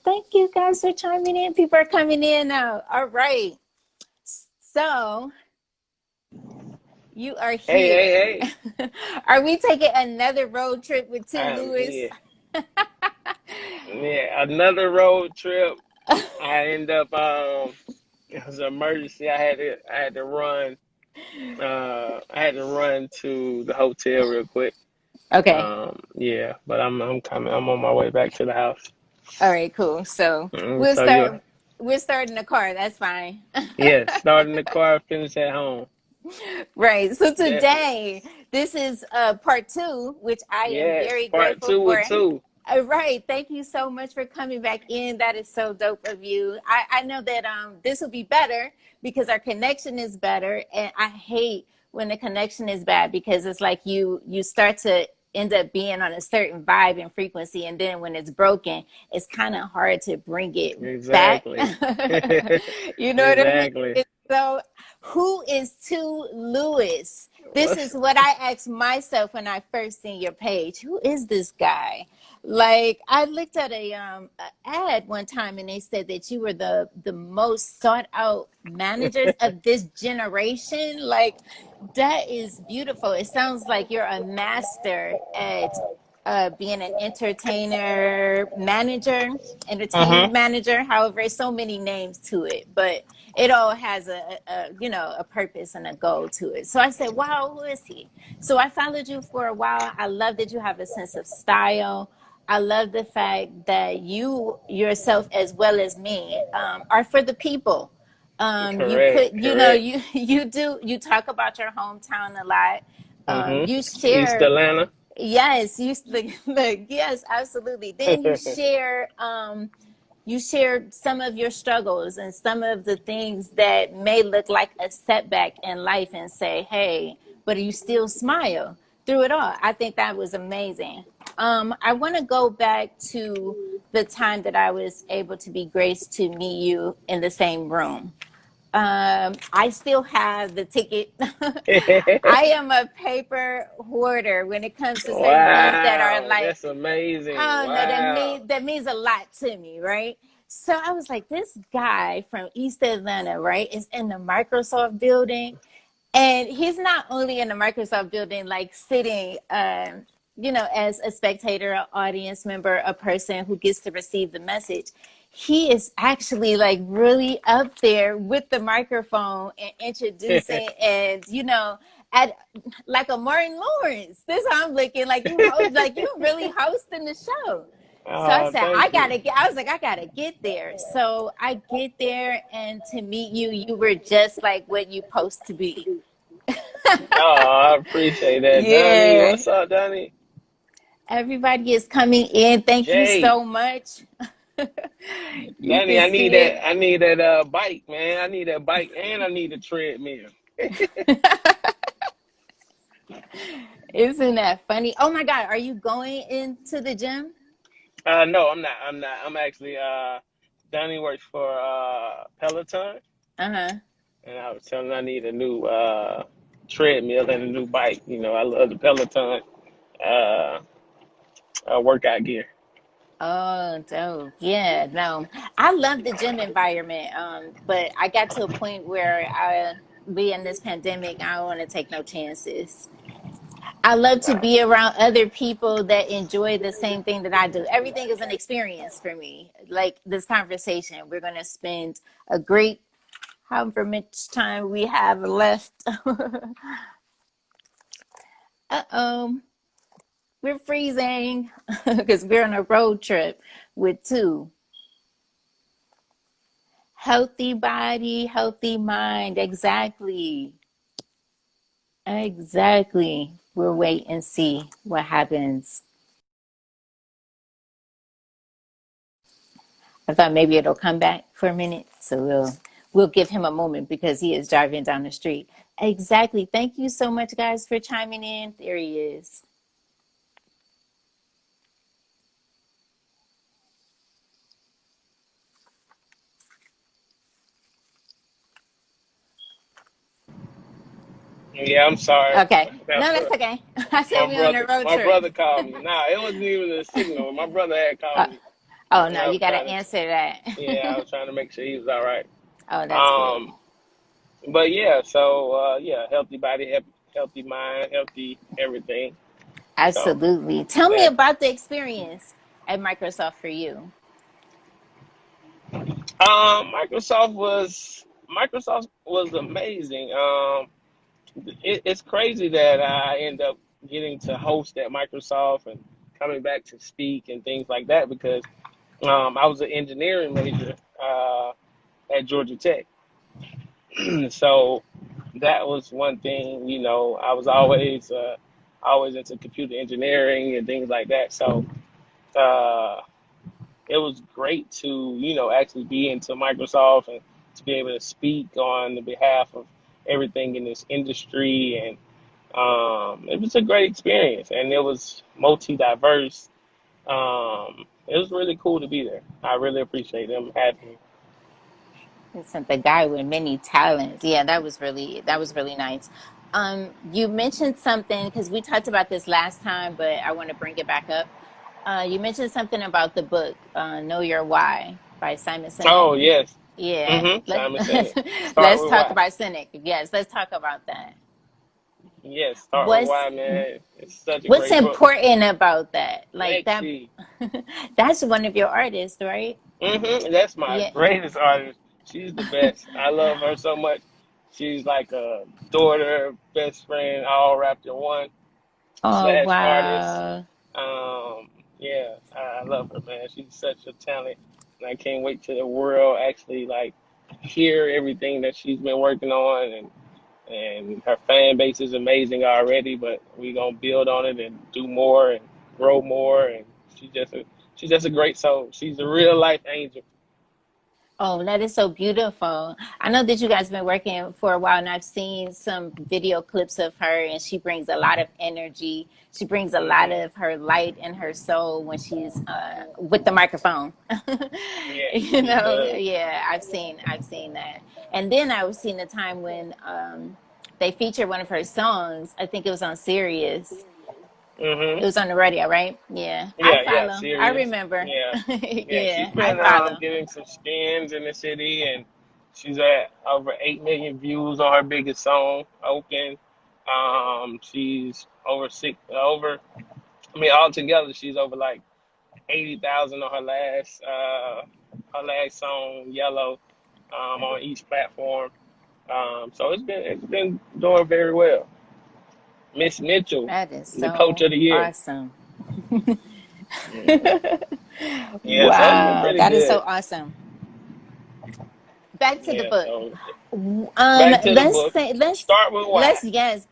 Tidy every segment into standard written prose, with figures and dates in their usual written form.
Thank you guys for chiming in. People are coming in now. All right. So you are Hey, here. hey, Are we taking another road trip with Two I'm Lewis? here. Yeah, another road trip. I end up it was an emergency. I had to run. I had to run to the hotel real quick. Okay. Yeah, but I'm coming. I'm on my way back to the house. All right, cool. So Mm, we'll so you, start we'll start in the car. That's fine. yeah, start in the car, finish at home. Right. So Definitely. today, this is part two, which I am Yes, very part grateful two for. with two. Right. Thank you so much for coming back in. That is so dope of you. I know that this will be better because our connection is better. And I hate when the connection is bad because it's like you start to end up being on a certain vibe and frequency. And then when it's broken, it's kind of hard to bring it back. Exactly. You know what I mean? Exactly. So who is Two Lewis? This What's is what I asked myself when I first seen your page. Who is this guy? Like I looked at a ad one time and they said that you were the most sought out managers of this generation. Like that is beautiful. It sounds like you're a master at being an entertainer manager, uh-huh. entertainment manager. However, so many names to it, but it all has a purpose and a goal to it. So I said, wow, who is he? So I followed you for a while. I love that you have a sense of style. I love the fact that you yourself, as well as me, are for the people. You Correct, put, correct. you talk about your hometown a lot. You East share, Atlanta. yes, look, yes, absolutely. Then you share some of your struggles and some of the things that may look like a setback in life and say, hey, but you still smile through it all. I think that was amazing. I want to go back to the time that I was able to be graced to meet you in the same room. I still have the ticket. I am a paper hoarder when it comes to certain things that are Wow, like, that's amazing. oh no, Wow. that means a lot to me, right? So I was like, this guy from East Atlanta, right, is in the Microsoft building, and he's not only in the Microsoft building, like sitting, as a spectator, an audience member, a person who gets to receive the message. He is actually like really up there with the microphone and introducing, and at like a Martin Lawrence. This is how I'm looking, like you really hosting the show. So I Oh, said, thank you. I was like, I gotta get there. So I get there, and to meet you, you were just like what you supposed to be. Oh, I appreciate that. Donnie, Yeah. what's up, Donnie? Everybody is coming in. Thank you Jay, so much. You Donnie, can I need see it. that bike, man. I need that bike and I need a treadmill. Isn't that funny? Oh my God, are you going into the gym? No, I'm not. I'm not. I'm actually Donnie works for Peloton, Uh-huh. and I was telling him I need a new treadmill and a new bike. You know, I love the Peloton uh, workout gear. Oh, dope. Yeah, no. I love the gym environment. But I got to a point where being this pandemic, I don't want to take no chances. I love to be around other people that enjoy the same thing that I do. Everything is an experience for me. Like this conversation, we're going to spend a great however much time we have left. Uh-oh, we're freezing because we're on a road trip with two. Healthy body, healthy mind. Exactly. Exactly. We'll wait and see what happens. I thought maybe it'll come back for a minute, so we'll give him a moment because he is driving down the street. Exactly. Thank you so much, guys, for chiming in. There he is. Yeah, I'm sorry. Okay. That's No, that's okay. I said my we on brother. a road My trip. brother called me. Nah, it wasn't even a signal. My brother had called Uh, me. Oh no, I you was got to trying to, answer that. yeah, I was trying to make sure he was all right. Oh, that's good. Um, but yeah, so yeah, healthy body, healthy mind, healthy everything. So Absolutely. Tell me that about the experience at Microsoft for you. Microsoft was amazing. It's crazy that I end up getting to host at Microsoft and coming back to speak and things like that because I was an engineering major at Georgia Tech. So that was one thing, I was always into computer engineering and things like that. So uh, it was great to, actually be into Microsoft and to be able to speak on the behalf of everything in this industry. And it was a great experience and it was multi-diverse. It was really cool to be there. I really appreciate them having me. Listen, the guy with many talents. Yeah, that was really nice. You mentioned something because we talked about this last time, but I want to bring it back up. You mentioned something about the book, Know Your Why by Simon Sinek. Oh, yes. Yeah, Simon Sinek. Start let's with talk why. about Sinek. Yes, let's talk about that. Yes, start with What's why, man. It's such a what's great book. important about that? Like that, Lexi. that's one of your artists, right? That's my Yeah. greatest artist. She's the best. I love her so much. She's like a daughter, best friend, all wrapped in one Oh slash artist. wow. Um, yeah, I love her, man. She's such a talent, and I can't wait till the world actually like hear everything that she's been working on, and her fan base is amazing already. But we gonna build on it and do more and grow more. And she's just a great soul. She's a real life angel. Oh, that is so beautiful. I know that you guys have been working for a while, and I've seen some video clips of her, and she brings a lot of energy. She brings a lot Hmm. of her light and her soul when she's with the microphone. Yes, You she know, does. yeah, I've seen that. And then I was seeing the time when they featured one of her songs. I think it was on Sirius. It Hmm. was on the radio, right? Yeah, I Yeah, yeah, follow. I serious. remember. Yeah, yeah. She's Yeah, I been follow. getting some spins in the city, and she's at over 8 million views on her biggest song, "Open." She's over six, over. I mean, altogether, she's over like 80,000 on her last song, "Yellow," on each platform. So it's been doing very well. Miss Mitchell, That is the coach so of the year. awesome. Hmm. Yeah, so it's been Wow, pretty that is so good. awesome. Back to the Yeah, book. so back to the Let's book. say Start with why. let's yes.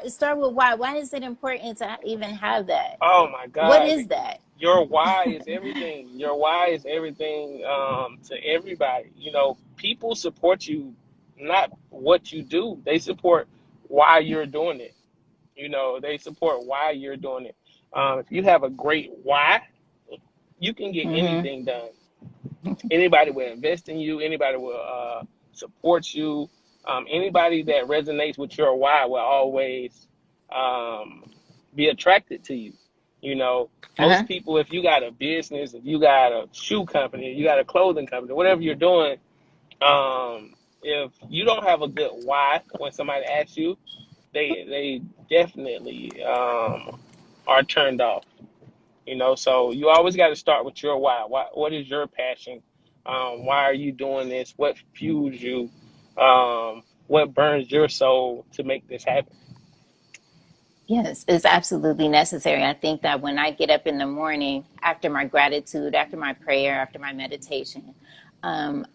Start with why. Why is it important to even have that? Oh my What God, is that? your why is everything. Your why is everything to everybody. People support you, not what you do. They support why you're doing it. They support why you're doing it. If you have a great why, you can get Mm-hmm. anything done. Anybody will invest in you. Anybody will support you. Anybody that resonates with your why will always um, be attracted to you. You know, Uh-huh. most people, if you got a business, if you got a shoe company, you got a clothing company, whatever you're doing, if you don't have a good why when somebody asks you, they definitely are turned off. So you always got to start with your why. What is your passion? Why are you doing this? What fuels you? What burns your soul to make this happen? Yes, it's absolutely necessary. I think that when I get up in the morning, after my gratitude, after my prayer, after my meditation,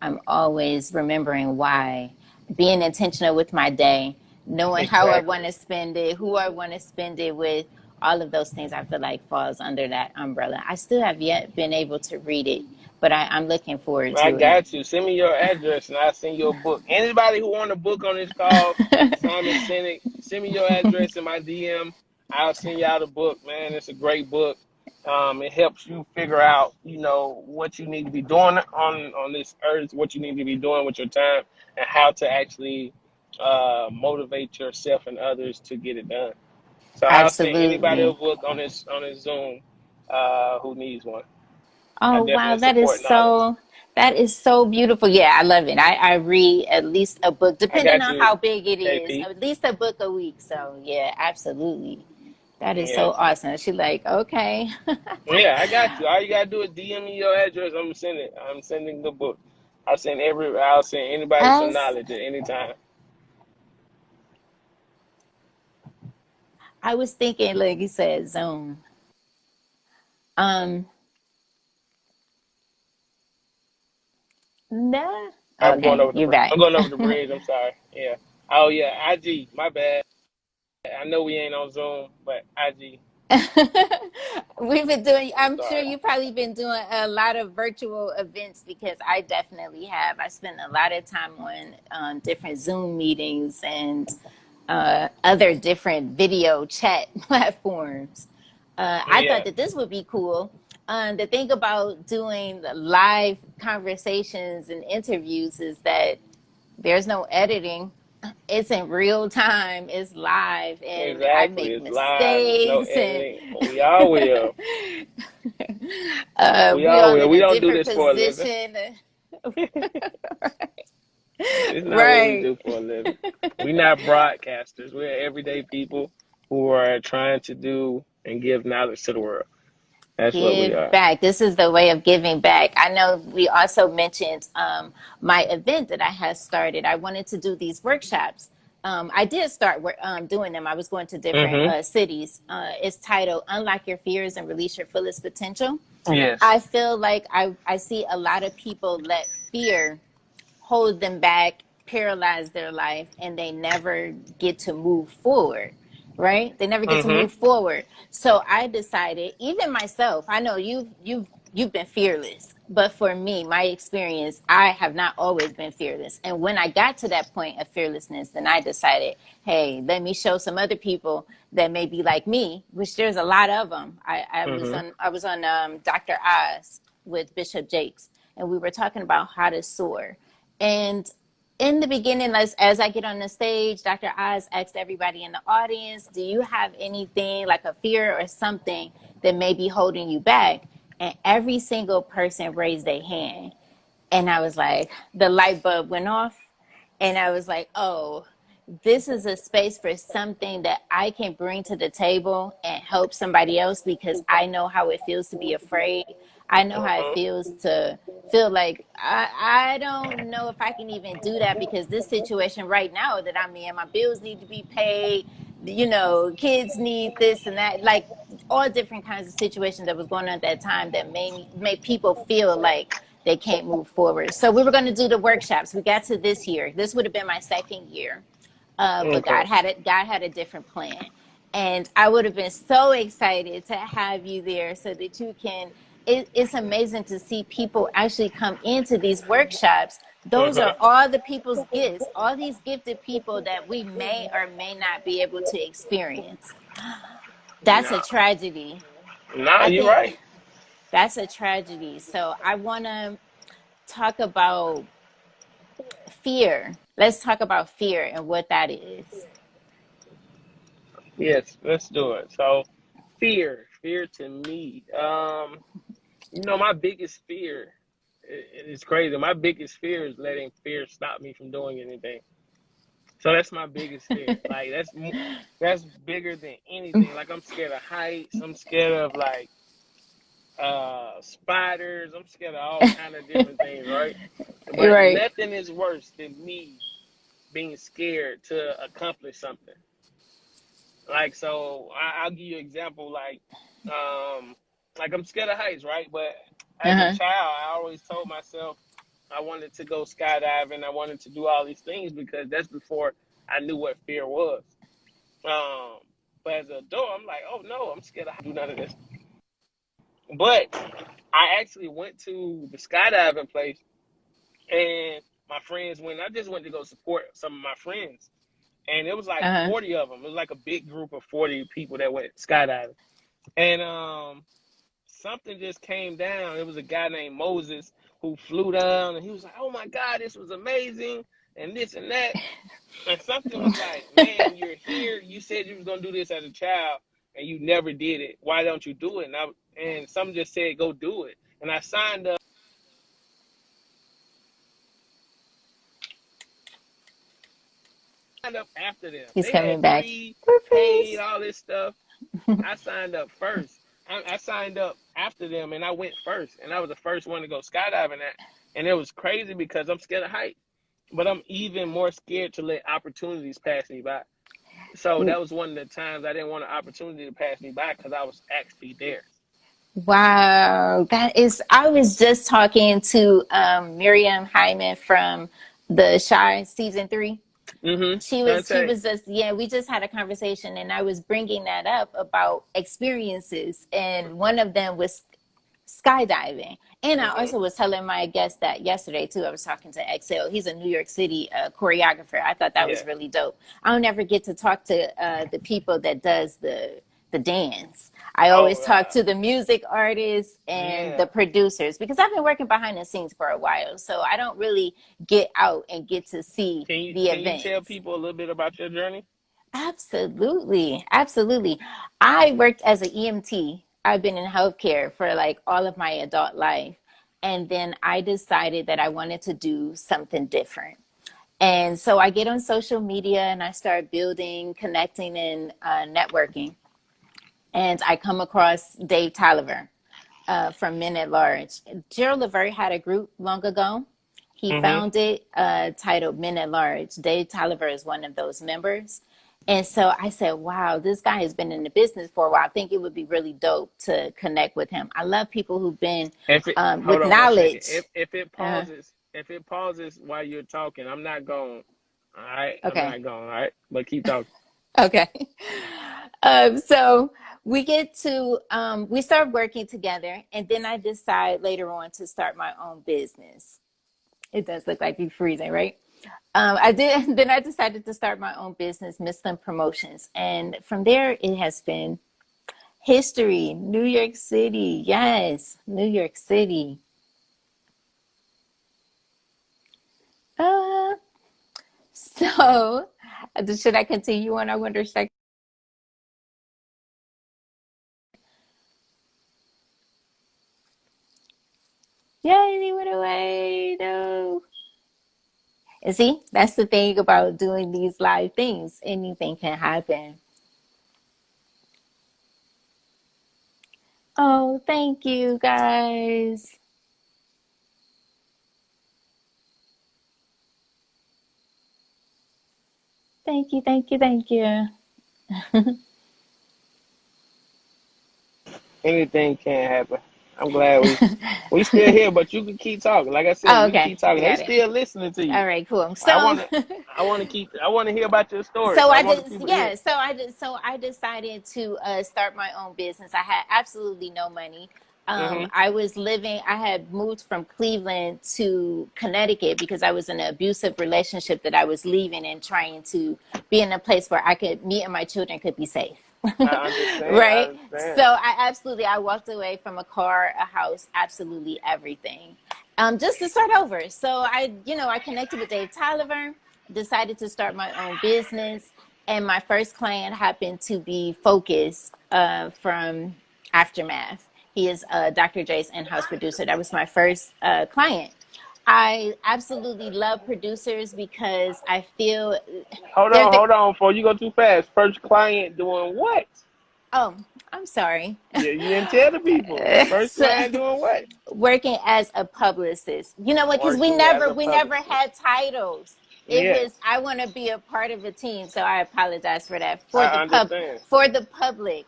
I'm always remembering why, being intentional with my day, knowing how I want Exactly. to spend it, who I want to spend it with, all of those things I feel like falls under that umbrella. I still have yet been able to read it, but I'm looking forward I to it. got you. Send me your address and I'll send you a book. Anybody who want a book on this call, Simon Sinek, send me your address in my DM. I'll send you out a book, man. It's a great book. It helps you figure out, what you need to be doing on this earth, what you need to be doing with your time, and how to actually motivate yourself and others to get it done. So I'll send anybody a Absolutely. book on this Zoom who needs one. I Oh wow, definitely support knowledge. that is so beautiful. Yeah, I love it. I read at least a book, I depending got on you, how big it is, KP. at least a book a week. So yeah, absolutely. That is so Yes. awesome. She's like, okay. Yeah, I got you. All you gotta do is DM me your address. I'm gonna send it. I'm sending the book. I'll send anybody some As knowledge at any time. I was thinking, like you said, Zoom. Um, nah. I'm going Okay, over the you're bridge. back. I'm going over the bridge. I'm sorry. Yeah. Oh yeah, IG. My bad. I know we ain't on Zoom, but IG. We've been doing, I'm sure Sorry. you've probably been doing a lot of virtual events because I definitely have. I spent a lot of time on different Zoom meetings and other different video chat platforms. I thought Yeah. that this would be cool. The thing about doing live conversations and interviews is that there's no editing. It's in real time, it's live, and I Exactly. make It's live. It's no mistakes, and editing. We all will. We we all all will. in We a don't do different this for a living. position. It's not what we Right. do for a living. We're not broadcasters. We're everyday people who are trying to do and give knowledge to the world. That's what we Give are. back. This is the way of giving back. I know we also mentioned my event that I had started. I wanted to do these workshops. I did start doing them. I was going to different Mm-hmm. cities. It's titled Unlock Your Fears and Release Your Fullest Potential. Yes. I feel like I see a lot of people let fear hold them back, paralyze their life, and they never get to move forward. Right? They never get to Mm-hmm. move forward. So I decided, even myself, I know you've been fearless, but for me, my experience, I have not always been fearless. And when I got to that point of fearlessness, then I decided, hey, let me show some other people that may be like me, which there's a lot of them. Mm-hmm. I was on Dr. Oz with Bishop Jakes, and we were talking about how to soar. And in the beginning, as I get on the stage, Dr. Oz asked everybody in the audience, do you have anything like a fear or something that may be holding you back? And every single person raised their hand. And I was like, the light bulb went off. And I was like, oh, this is a space for something that I can bring to the table and help somebody else because I know how it feels to be afraid. I know how it Mm-hmm. feels to feel like I don't know if I can even do that because this situation right now that I'm in, my bills need to be paid, you know, kids need this and that, like all different kinds of situations that was going on at that time that made people feel like they can't move forward. So we were going to do the workshops. We got to this year. This would have been my second year, but Okay. God had a different plan, and I would have been so excited to have you there so that you can. It's amazing to see people actually come into these workshops. Those are Mm-hmm. all the people's gifts, all these gifted people that we may or may not be able to experience. That's a No. tragedy. No, I you're think right. that's a tragedy. So I want to talk about fear. Let's talk about fear and what that is. Yes, let's do it. So fear to me. My biggest fear it's crazy. My biggest fear is letting fear stop me from doing anything. So that's my biggest fear. Like that's bigger than anything. Like I'm scared of heights. I'm scared of like spiders. I'm scared of all kind of different things, right? But Right. nothing is worse than me being scared to accomplish something. Like so, I'll give you an example. Like I'm scared of heights, right? But as a Uh-huh. child, I always told myself I wanted to go skydiving. I wanted to do all these things because that's before I knew what fear was. Um, but as an adult, I'm like, oh no, I'm scared of do none of this. But I actually went to the skydiving place, and my friends went. I just went to go support some of my friends, and it was like Uh-huh. 40 of them. It was like a big group of 40 people that went skydiving, and something just came down. It was a guy named Moses who flew down, and he was like, "Oh my God, this was amazing," and this and that. And something was like, "Man, you're here. You said you was gonna do this as a child, and you never did it. Why don't you do it?" And something just said, "Go do it." and I signed up after them. He's They had coming back. three paid Please. all this stuff. I signed up first. I signed up after them, and I went first, and I was the first one to go skydiving at. And it was crazy because I'm scared of heights, but I'm even more scared to let opportunities pass me by. So that was one of the times I didn't want an opportunity to pass me by because I was actually there. Wow, that is. I was just talking to Miriam Hyman from the Shy season 3. She Shantae. was just, yeah, we just had a conversation and I was bringing that up about experiences, and one of them was skydiving. And I hmm also was telling my guest that yesterday too. I was talking to Excel. He's a New York City choreographer. I thought that Yeah. was really dope. I don't ever get to talk to the people that does the dance. I always Oh, talk to the music artists and the yeah. producers because I've been working behind the scenes for a while. So I don't really get out and get to see the Can you tell events. people a little bit about your journey? Absolutely. Absolutely. I worked as an EMT. I've been in healthcare for like all of my adult life. And then I decided that I wanted to do something different. And so I get on social media and I start building, connecting, and networking. And I come across Dave Tolliver from Men at Large. Gerald Levert had a group long ago. He hmm founded titled Men at Large. Dave Tolliver is one of those members. And so I said, wow, this guy has been in the business for a while. I think it would be really dope to connect with him. I love people who've been If it hold with on one second. knowledge. Uh, If it pauses while you're talking, I'm not going. All right, I'm okay. not going. All right, but keep talking. Okay. So we start working together. And then I decide later on to start my own business. It does look like you're freezing, right? I did. Then I decided to start my own business, Missland Promotions, and from there it has been history. New York City, yes, New York City. Uh, so should I continue on? I wonder. Should I? Yay, he went away. No. And see, that's the thing about doing these live things. Anything can happen. Oh, thank you guys. Thank you, thank you, thank you. Anything can happen. I'm glad we still here, but you can keep talking. Like I said, Oh, you can okay. keep I talking. They got it. still listening to you. All right, cool. I So, wanna I wanna hear about your stories. so I I want the just people to hear. yeah. So I decided to start my own business. I had absolutely no money. hmm I was living. I had moved from Cleveland to Connecticut because I was in an abusive relationship that I was leaving and trying to be in a place where I could, me and my children could be safe. I understand. I Right. So understand. I walked away from a car, a house, absolutely everything, just to start over. So I connected with Dave Tolliver, decided to start my own business, and my first client happened to be Focus from Aftermath. He is Dr. J's in-house producer. That was my first client. I absolutely love producers because I feel they're the. Hold on, before you go too fast. First client doing what? Oh, I'm sorry. Yeah, you didn't tell the people. First So, client doing what? working as a publicist. You know what? Because we Working as never a we never publicist. had titles. It Yeah, was I want to be a part of a team, so I apologize for that. I understand. For the public,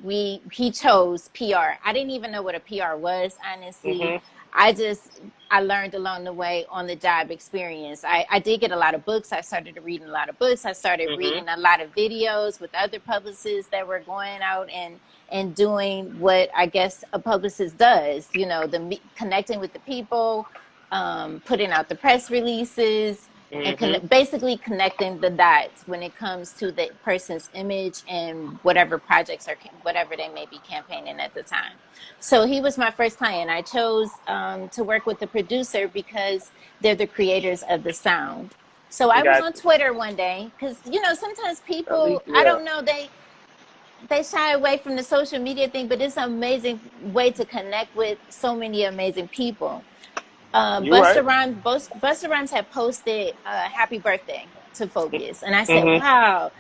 we he chose PR. I didn't even know what a PR was, honestly. hmm I just I learned along the way on the job experience. I did get a lot of books. I started reading a lot of books. I started hmm reading a lot of videos with other publicists that were going out and doing what I guess a publicist does. You know, connecting with the people, putting out the press releases, and hmm basically connecting the dots when it comes to the person's image and whatever projects or whatever they may be campaigning at the time. So he was my first client. I chose to work with the producer because they're the creators of the sound. So I was Got on you. Twitter one day because sometimes people, I Alicia. don't know, they shy away from the social media thing, but it's an amazing way to connect with so many amazing people. You right. Busta Rhymes had posted happy birthday to Focus. And I said, Mm-hmm. wow,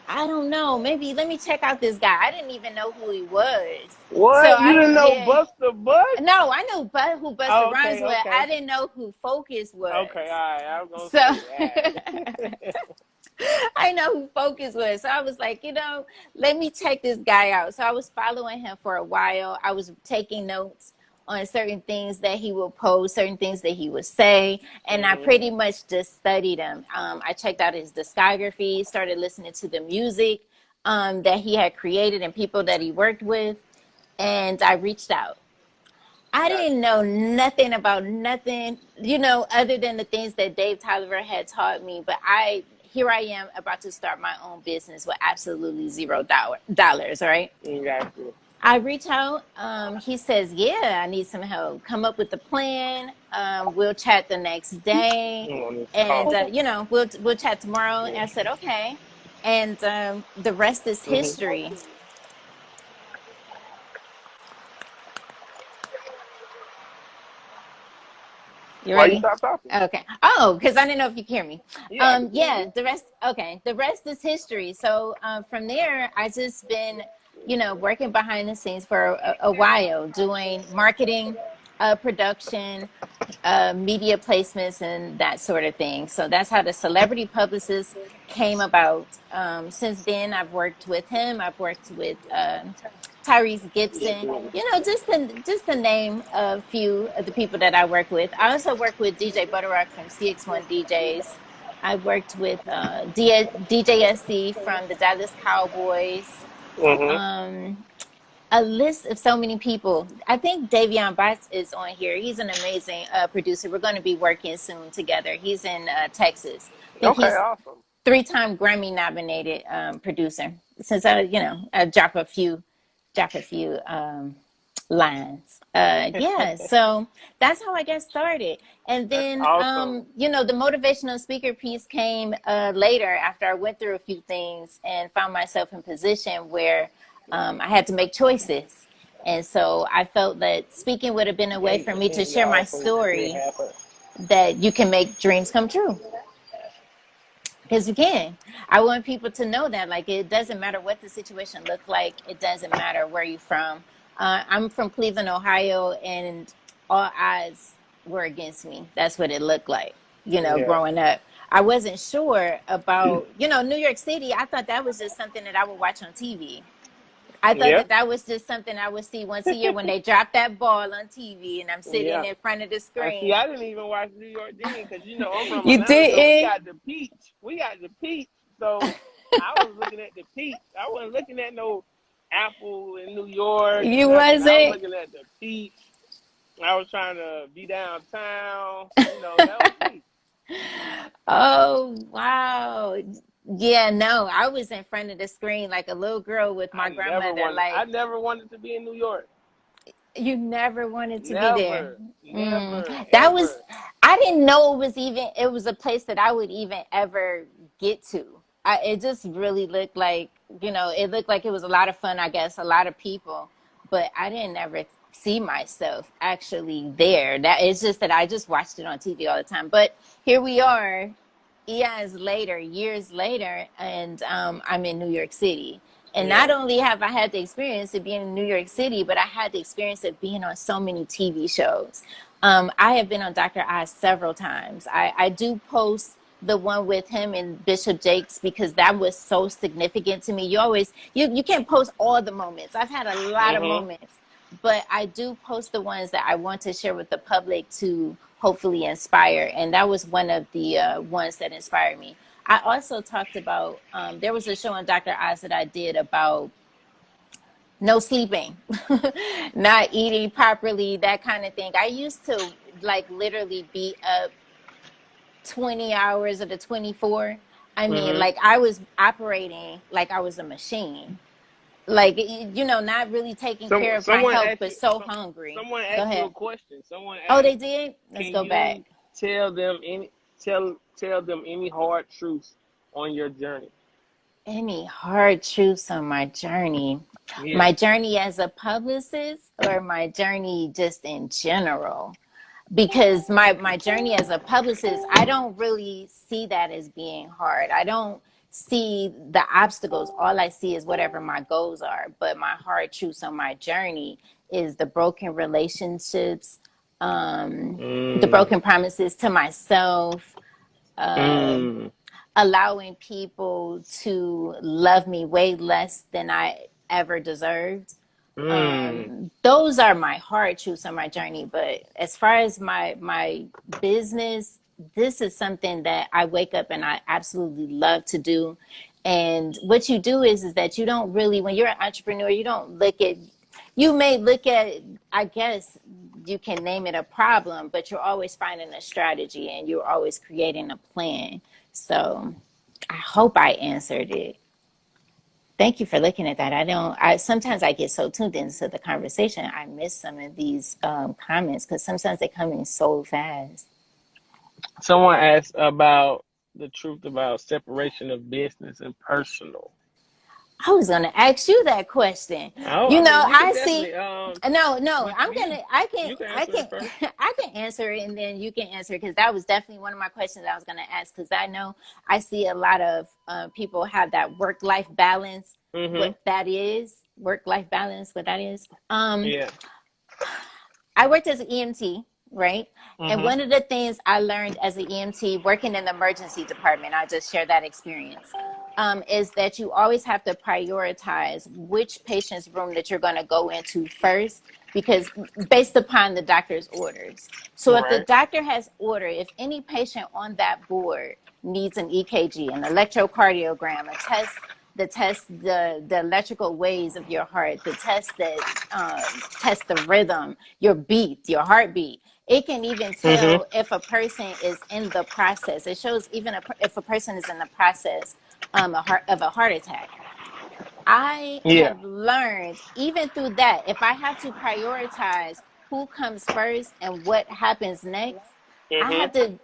I don't know. Maybe let me check out this guy. I didn't even know who he was. So What? You didn't know yeah. Buster Bud? No, I knew who Busta Oh, Rhymes okay, was. okay. I didn't know who Focus Okay, was. all right. I was gonna So say, all right. I know who Focus was. So I was like, let me check this guy out. So I was following him for a while. I was taking notes on certain things that he would post, certain things that he would say. And I Mm-hmm. pretty much just studied him. I checked out his discography, started listening to the music that he had created and people that he worked with. And I reached out. I Gotcha. didn't know nothing about nothing, other than the things that Dave Tolliver had taught me. But here I am about to start my own business with absolutely $0, right? Gotcha. I reach out. He says, "Yeah, I need some help. Come up with a plan. We'll chat the next day, I'm on this and call. we'll chat tomorrow." Yeah. And I said, "Okay," and the rest is Mm-hmm. history. You Why you ready? stop talking? Okay. Oh, because I didn't know if you could hear me. Yeah, I can hear Yeah, you. the rest. Okay, the rest is history. So from there, I just been, working behind the scenes for a while, doing marketing, production, media placements, and that sort of thing. So that's how the celebrity publicist came about. Since then, I've worked with him. I've worked with Tyrese Gibson. Just to name a few of the people that I work with. I also work with DJ Butterrock from CX1 DJs. I worked with DJSC from the Dallas Cowboys. Mm-hmm. Um, a list of so many people. I think Davion Batts is on here. He's an amazing producer. We're going to be working soon together. He's in Texas. I think Okay, he's awesome. three-time Grammy nominated producer. Since I drop a few lines. Yeah, so that's how I got started. And That's then, awesome. the motivational speaker piece came later after I went through a few things and found myself in position where I had to make choices. And so I felt that speaking would have been a way for me to share my story that you can make dreams come true. Because you can. I want people to know that, like, it doesn't matter what the situation looked like. It doesn't matter where you're from. I'm from Cleveland, Ohio, and all odds were against me. That's what it looked like, Yeah. growing up. I wasn't sure about, New York City. I thought that was just something that I would watch on TV. I thought Yeah. that was just something I would see once a year when they drop that ball on TV and I'm sitting Yeah. in front of the I see. screen. I didn't even watch New York then because I'm from You Atlanta, so we didn't? got the peach. We got the peach. So I was looking at the peach. I wasn't looking at no apple in New York or You nothing. I was wasn't? looking at the peach. I was trying to be downtown. That was me. Oh, wow. Yeah, no, I was in front of the screen like a little girl with my grandmother. I Like, never wanted to be in New York. you never wanted to be there. Never, never, That was, ever. I didn't know it was a place that I would even ever get to. It just really looked like, it looked like it was a lot of fun, I guess, a lot of people, but I didn't ever see myself actually there. That it's just that I just watched it on TV all the time. But here we are, years later, and I'm in New York City. And not Yeah. only have I had the experience of being in New York City, but I had the experience of being on so many TV shows. I have been on Dr. Oz several times. I do post the one with him and Bishop Jakes because that was so significant to me. You can't post all the moments. I've had a lot of Mhm. moments, but I do post the ones that I want to share with the public to hopefully inspire. And that was one of the ones that inspired me. I also talked about, there was a show on Dr. Oz that I did about no sleeping, not eating properly, that kind of thing. I used to like literally be up 20 hours of the 24. I mean, Mhm. like I was operating like I was a machine. Like, not really taking care of my Someone health, asked but you. so hungry. Someone Go asked you a ahead. question. Someone Oh, they asked, did? Let's "Can go back. you tell them any tell them any hard truths on your journey?" Any hard truths on my journey? Yeah. My journey as a publicist or my journey just in general? Because my journey as a publicist, I don't really see that as being hard. I don't see the obstacles. All I see is whatever my goals are. But my hard truths on my journey is the broken relationships, the Mm. broken promises to myself, Mm. allowing people to love me way less than I ever deserved. Mm. Those are my hard truths on my journey. But as far as my business, this is something that I wake up and I absolutely love to do. And what you do is that you don't really, when you're an entrepreneur, you don't look at, you may look at, I guess you can name it a problem, but you're always finding a strategy and you're always creating a plan. So I hope I answered it. Thank you for looking at that. I sometimes I get so tuned into the conversation, I miss some of these comments because sometimes they come in so fast. Someone asked about the truth about separation of business and personal. I was gonna ask you that question. Oh, You I know, mean, we could I see. definitely No, we, I'm we gonna. you can answer it first. I can answer it, and then you can answer it because that was definitely one of my questions I was gonna ask. Because I know I see a lot of people have that work-life balance. Mm-hmm. What that is, work-life balance. What that is. Yeah. I worked as an EMT, right? And Mm-hmm. one of the things I learned as an EMT working in the emergency department, I'll just share that experience, is that you always have to prioritize which patient's room that you're going to go into first, because based upon the doctor's orders. So if the Right. doctor has order, if any patient on that board needs an EKG, an electrocardiogram, a test, the electrical waves of your heart, the test that test the rhythm, your beat, your heartbeat. It can even Mm-hmm. tell if a person is in the process. It shows even if a person is in the process of a heart attack. I Yeah. have learned even through that, if I have to prioritize who comes first and what happens next, Mm-hmm.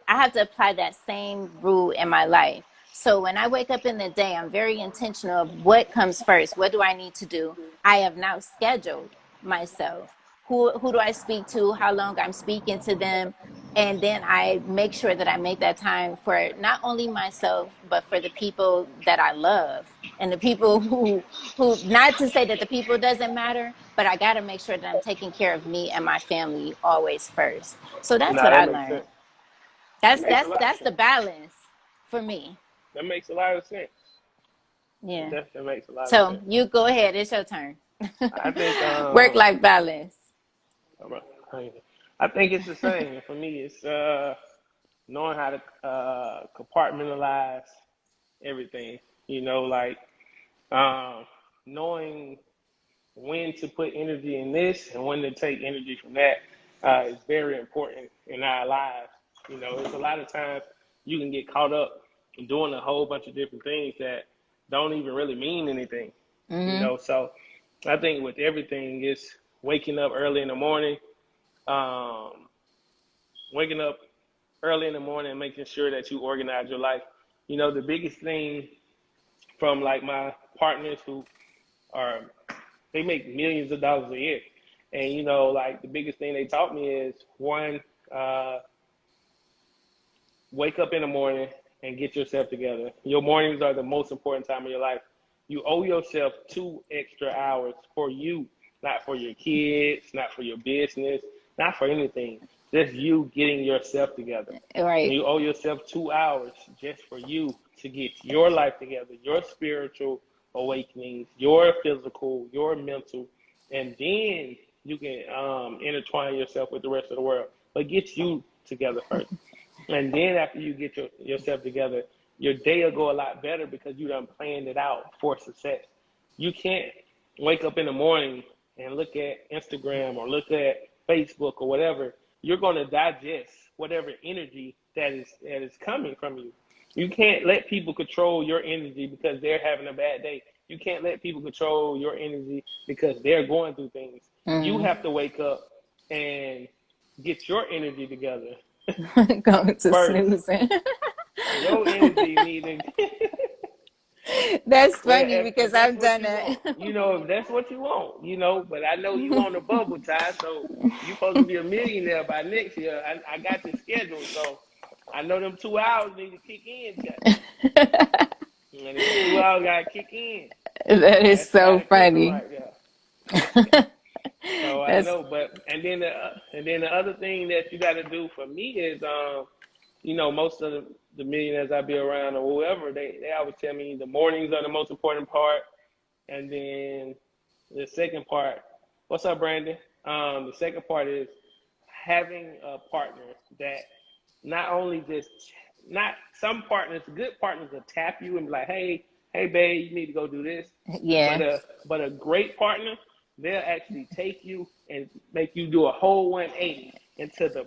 I have to apply that same rule in my life. So when I wake up in the day, I'm very intentional of what comes first. What do I need to do? I have now scheduled myself. Who do I speak to? How long I'm speaking to them? And then I make sure that I make that time for not only myself but for the people that I love and the people who not to say that the people doesn't matter, but I got to make sure that I'm taking care of me and my family always first. So that's Nah, what I that makes learned. sense. That makes a lot of That's the sense. balance for me. That makes a lot of sense. It Yeah. definitely makes a lot of So sense. you go ahead. It's your turn. I think Work life balance. I think it's the same for me. It's knowing how to compartmentalize everything. You know, like um, knowing when to put energy in this and when to take energy from that is very important in our lives. You know, it's a lot of times you can get caught up in doing a whole bunch of different things that don't even really mean anything. You Mm-hmm. know, so I think with everything, it's waking up early in the morning, um, waking up early in the morning and making sure that you organize your life. You know, the biggest thing from like my partners who are they make millions of dollars a year. And you know, like the biggest thing they taught me is one, uh, wake up in the morning and get yourself together. Your mornings are the most important time of your life. You owe yourself 2 extra hours for you, not for your kids, not for your business, not for anything. Just you getting yourself together. And Right. you owe yourself 2 hours just for you to get your life together, your spiritual awakenings, your physical, your mental, and then you can intertwine yourself with the rest of the world. But get you together first. And then after you get yourself together, your day will go a lot better because you done planned it out for success. You can't wake up in the morning and look at Instagram or look at Facebook or whatever. You're going to digest whatever energy that is coming from you. You can't let people control your energy because they're having a bad day. You can't let people control your energy because they're going through things. You Mm-hmm. have to wake up and get your energy together Going to first. snoozing. Your energy needing That's Well, funny if because that's I've what done you that. want, if that's what you want, but I know you on the bubble, Ty, so you supposed to be a millionaire by next year. I got your schedule, so I know them 2 hours need to kick in, Chuck. And them 2 hours got to kick in. That is That's so Scotty Pippen funny. right there. So I That's know, and then the other thing that you got to do for me is, most of the millionaires I be around or whoever, they always tell me the mornings are the most important part, and then the second part. What's up, Brandon? The second part is having a partner that not only just not some partners, good partners will tap you and be like, hey, babe, you need to go do this. But yeah, a great partner, they'll actually take you and make you do a whole 180 into the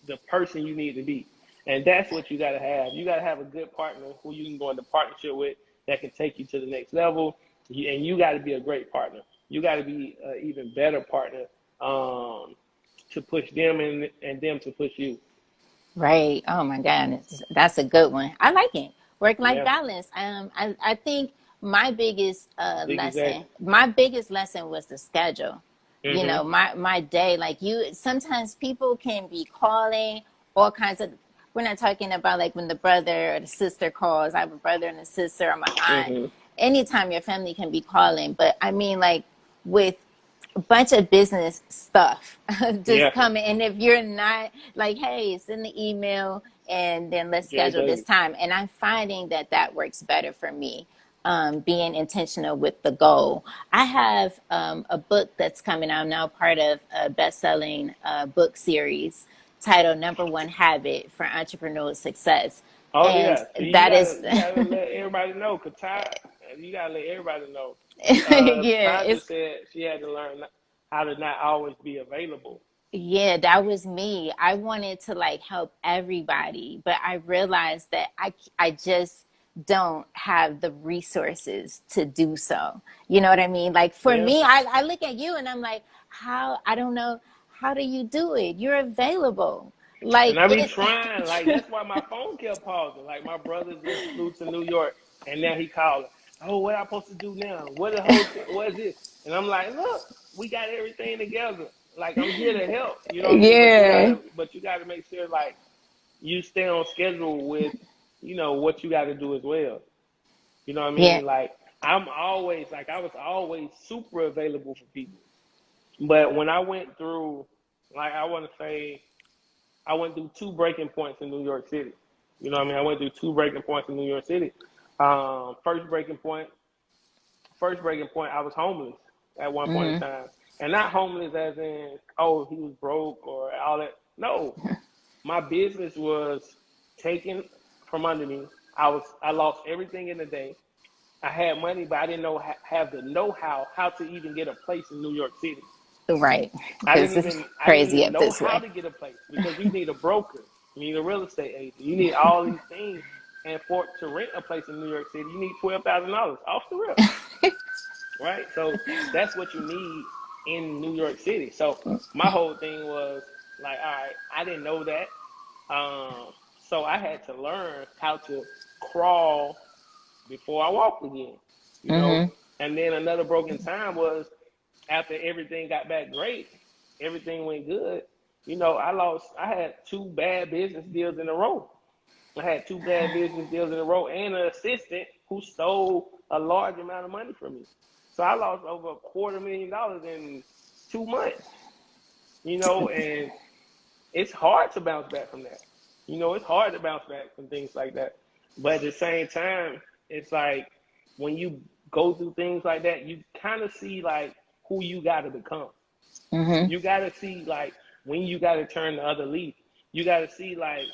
the person you need to be. And that's what you gotta have. You gotta have a good partner who you can go into partnership with that can take you to the next level. And you gotta be a great partner. You gotta be an even better partner to push them and them to push you. right. Oh my God, that's a good one. I like it. Work-life Yeah, balance. I think my biggest big lesson, exactly. was the schedule. You Mm-hmm. know, my day. Like you, sometimes people can be calling all kinds of. We're not talking about like when the brother or the sister calls. I have a brother and a sister, or my aunt. Mm-hmm. Anytime your family can be calling, but I mean, like with a bunch of business stuff just Yeah. coming. And if you're not like, hey, send the email and then let's Get schedule this it. time. And I'm finding that works better for me. Being intentional with the goal. I have a book that's coming. I'm now part of a best-selling book series titled Number One Habit for Entrepreneurial Success. Oh And yeah. See, you that gotta is, you gotta let everybody know. Cause you gotta let everybody know. yeah, Ty it's just said she had to learn how to not always be available. Yeah, that was me. I wanted to like help everybody, but I realized that I just don't have the resources to do so. You know what I mean? Like for Yeah. me, I look at you and I'm like, how, I don't know, how do you do it? You're available. And Like I be it. trying. Like that's why my phone kept pausing. Like my brother just flew to New York, and now he calling. Oh, what I supposed to do now? What the whole thing? What is this? And I'm like, look, we got everything together. Like I'm here to help. You know what I mean? But you Yeah. gotta, make sure like you stay on schedule with, what you got to do as well. You know what I Yeah. mean? Like I was always super available for people. But when I went through, like I want to say, I went through two breaking points in New York City. You know what I mean? I went through two breaking points in New York City. First breaking point, I was homeless at one point in Hmm. time, and not homeless as in, oh, he was broke or all that. No, my business was taken from under me. I lost everything in a day. I had money, but I didn't have the know-how to even get a place in New York City. Right. I Because didn't it's even I didn't crazy even up know this how way. to get a place because you need a broker, you need a real estate agent, you need all these things, and to rent a place in New York City, you need $12,000 off the rip, right? So that's what you need in New York City. So my whole thing was like, all right, I didn't know that, so I had to learn how to crawl before I walked again, you know. Hmm. And then another broken time was after everything got back great, everything went good. I had two bad business deals in a row. I had two bad business deals in a row and an assistant who stole a large amount of money from me. So I lost over $250,000 in 2 months, and it's hard to bounce back from that. It's hard to bounce back from things like that. But at the same time, it's like when you go through things like that, you kind of see like who you got to become. Hmm. You got to see like when you got to turn the other leaf. You got to see like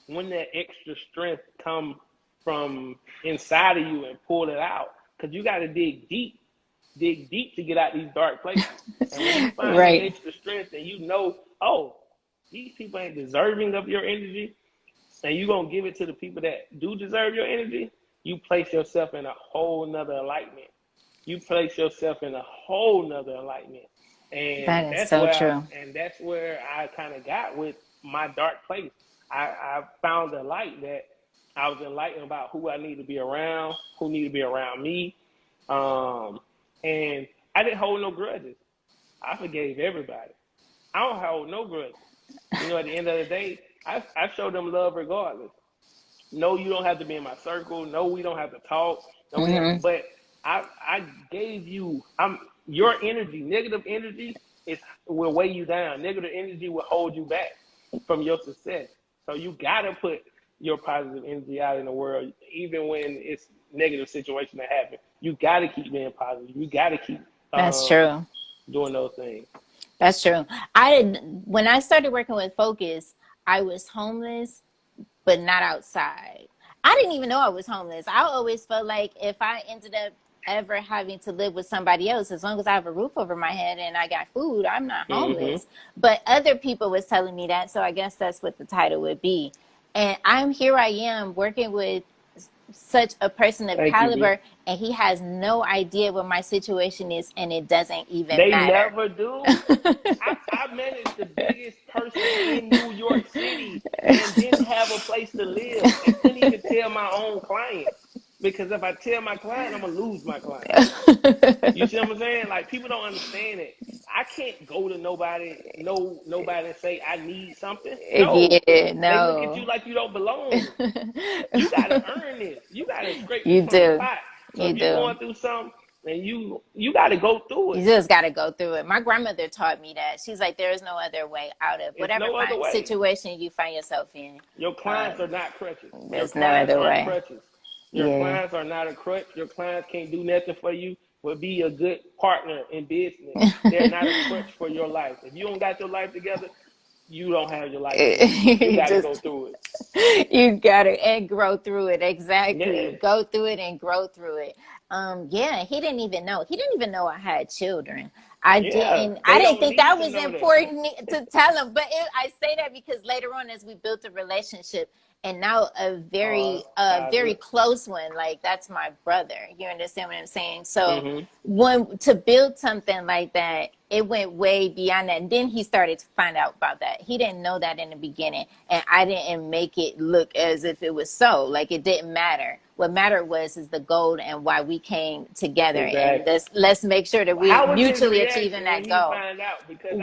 when that extra strength come from inside of you and pull it out. Because you got to dig deep to get out these dark places. And when you find that Right. extra strength and oh, these people ain't deserving of your energy, and you gonna give it to the people that do deserve your energy, you place yourself in a whole nother enlightenment. You place yourself in a whole nother enlightenment. And That is so true. that's where I kind of got with my dark place. I found a light that I was enlightened about who I need to be around, who need to be around me. And I didn't hold no grudges. I forgave everybody. I don't hold no grudges. You know, at the end of the day, I show them love regardless. No, you don't have to be in my circle. No, we don't have to talk. No, but I gave you your energy. Negative energy will weigh you down. Negative energy will hold you back from your success. So you gotta put your positive energy out in the world, even when it's negative situation that happen. You gotta keep being positive. You gotta keep That's true. doing those things. That's true. When I started working with Focus, I was homeless, but not outside. I didn't even know I was homeless. I always felt like if I ended up ever having to live with somebody else, as long as I have a roof over my head and I got food, I'm not homeless. But other people was telling me that, so I guess that's what the title would be. And here I am working with such a person of caliber, and he has no idea what my situation is, and it doesn't even matter. They never do. I managed the biggest person in New York City and didn't have a place to live and couldn't even tell my own client. Because if I tell my client, I'm going to lose my client. You see what I'm saying? Like, people don't understand it. I can't go to nobody and say I need something. No. Yeah, no. They look at you like you don't belong. You got to earn this. You got to scrape this from the pot. So if you're going through something, and you got to go through it. You just got to go through it. My grandmother taught me that. She's like, there is no other way out of whatever situation you find yourself in. Your clients are not crutches. There's no other way. Crutches. Your clients are not a crutch. Your clients can't do nothing for you, but be a good partner in business. They're not a crutch for your life. If you don't got your life together, you don't have your life together. You got to go through it. You got to, and grow through it. Exactly. Yeah. Go through it and grow through it. He didn't even know. He didn't even know I had children. I didn't think that was important to tell him. But I say that because later on, as we built a relationship, and now a very close one, like that's my brother. You understand what I'm saying? So to build something like that, it went way beyond that. And then he started to find out about that. He didn't know that in the beginning. And I didn't make it look as if it was so. Like, it didn't matter. What mattered is the goal and why we came together. Exactly. And let's make sure that we're mutually achieving that goal. Find out? Because